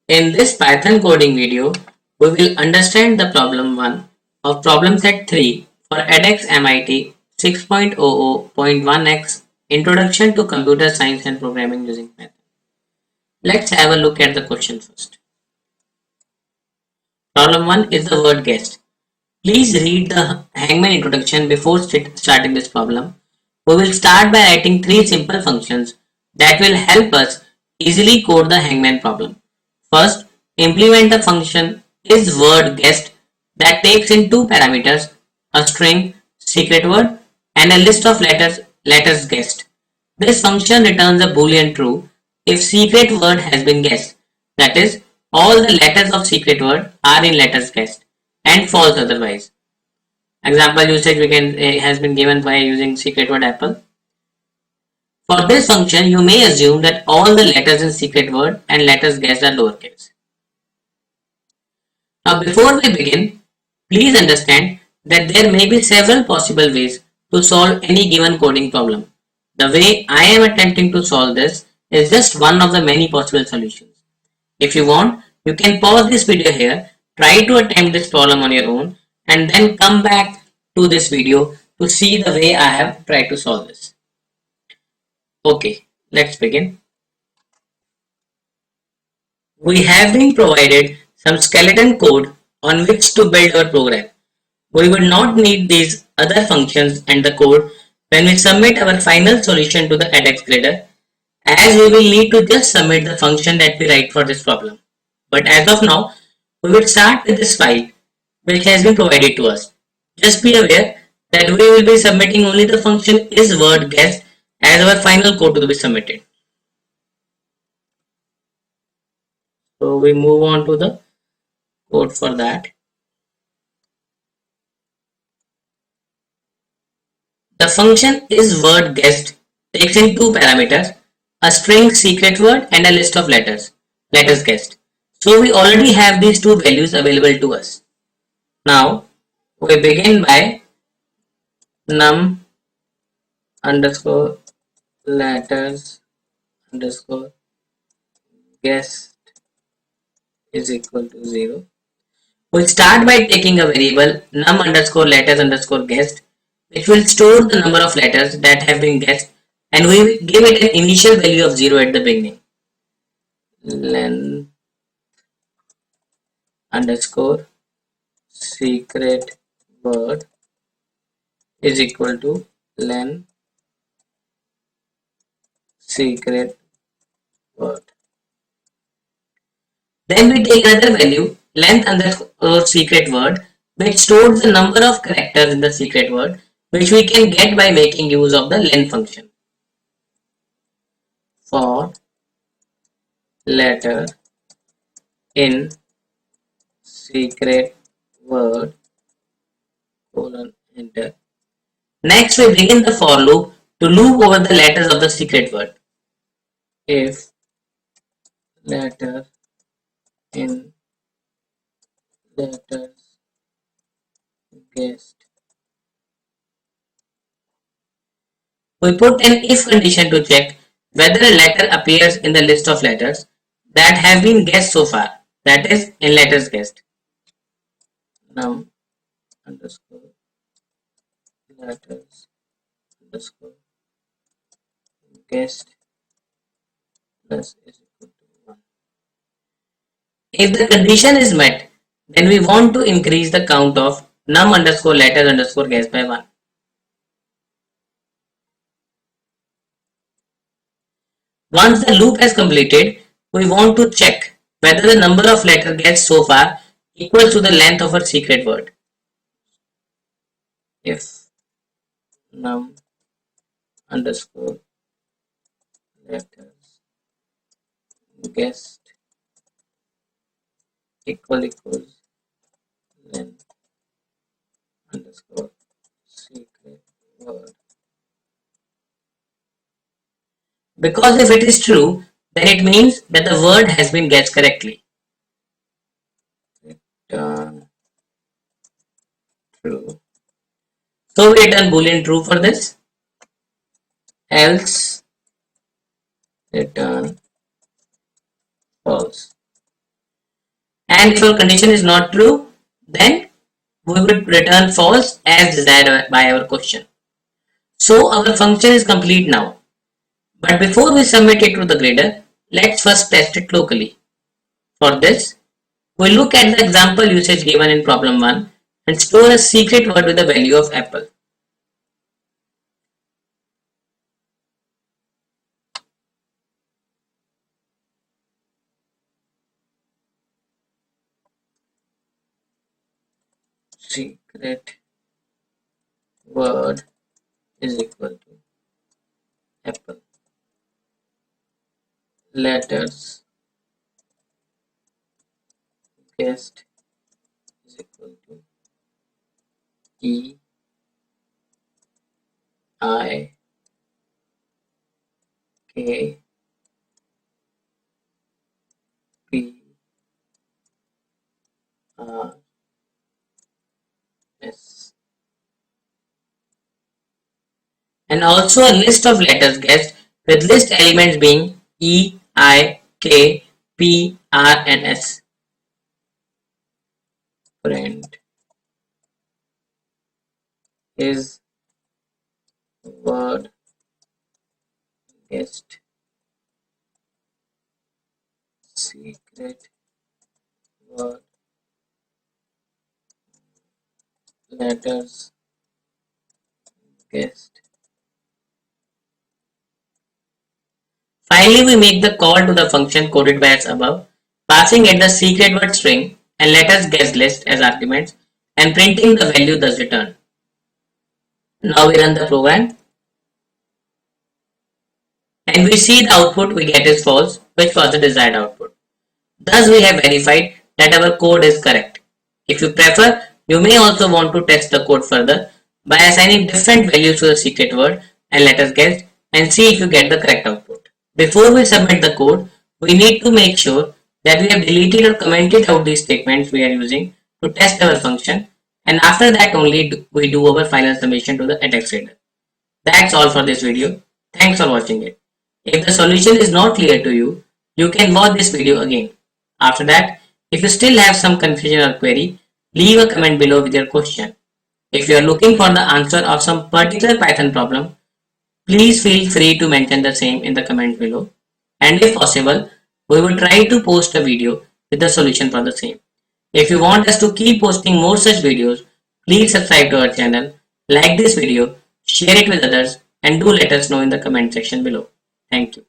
In this Python coding video, we will understand the problem 1 of problem set 3 for edX MIT 6.00.1x Introduction to Computer Science and Programming using Python. Let's have a look at the question first. Problem 1 is the word guest. Please read the Hangman introduction before starting this problem. We will start by writing three simple functions that will help us easily code the Hangman problem. First, implement the function isWordGuessed that takes in two parameters, a string, secret word, and a list of letters guessed. This function returns a boolean true if secret word has been guessed. That is, all the letters of secret word are in letters guessed, and false otherwise. Example usage has been given by using secret word apple. For this function, you may assume that all the letters in secret word and letters guessed are lowercase. Now before we begin, please understand that there may be several possible ways to solve any given coding problem. The way I am attempting to solve this is just one of the many possible solutions. If you want, you can pause this video here, try to attempt this problem on your own, and then come back to this video to see the way I have tried to solve this. Okay, let's begin. We have been provided some skeleton code on which to build our program. We will not need these other functions and the code when we submit our final solution to the edX grader, as we will need to just submit the function that we write for this problem. But as of now, we will start with this file which has been provided to us. Just be aware that we will be submitting only the function isWordGuessed as our final code to be submitted. So we move on to the code for that. The function isWordGuessed takes in two parameters, a string secret word and a list of letters guessed. So we already have these two values available to us. Now we begin by num underscore letters underscore guessed is equal to 0. We'll start by taking a variable num underscore letters underscore guessed, which will store the number of letters that have been guessed, and we will give it an initial value of 0 at the beginning. Len underscore secret word is equal to len secret word. Then we take another value length underscore secret word, which stores the number of characters in the secret word, which we can get by making use of the len function. For letter in secret word colon enter. Next we begin the for loop to loop over the letters of the secret word. If letter in letters guessed, we put an if condition to check whether a letter appears in the list of letters that have been guessed so far, that is in letters guessed. Num underscore letters underscore guessed plus is equal to 1. If the condition is met, then we want to increase the count of num underscore letters underscore guessed by 1. Once the loop has completed, we want to check whether the number of letters guessed so far equals to the length of our secret word. If num underscore letters guessed equals length underscore secret word. Because if it is true, then it means that the word has been guessed correctly. Return true. So we return boolean true for this. Else return false. And if our condition is not true, then we would return false as desired by our question. So our function is complete now. But before we submit it to the grader, let's first test it locally. For this, we look at the example usage given in problem 1 and store a secret word with the value of apple. Secret word is equal to apple. Letters guessed is equal to E I K P R S. And also a list of letters guessed with list elements being E, I, K, P, R and S. Friend is word guessed. Secret word letters guessed. Finally, we make the call to the function coded by as above, passing it the secret word string and letters guessed list as arguments and printing the value thus returned. Now we run the program and we see the output we get is false, which was the desired output. Thus, we have verified that our code is correct. If you prefer, you may also want to test the code further by assigning different values to the secret word and letters guessed and see if you get the correct output. Before we submit the code, we need to make sure that we have deleted or commented out these statements we are using to test our function, and after that only we do our final submission to the edX reader. That's all for this video. Thanks for watching it. If the solution is not clear to you, you can watch this video again. After that, if you still have some confusion or query, leave a comment below with your question. If you are looking for the answer of some particular Python problem, please feel free to mention the same in the comments below. And if possible, we will try to post a video with the solution for the same. If you want us to keep posting more such videos, please subscribe to our channel, like this video, share it with others, and do let us know in the comment section below. Thank you.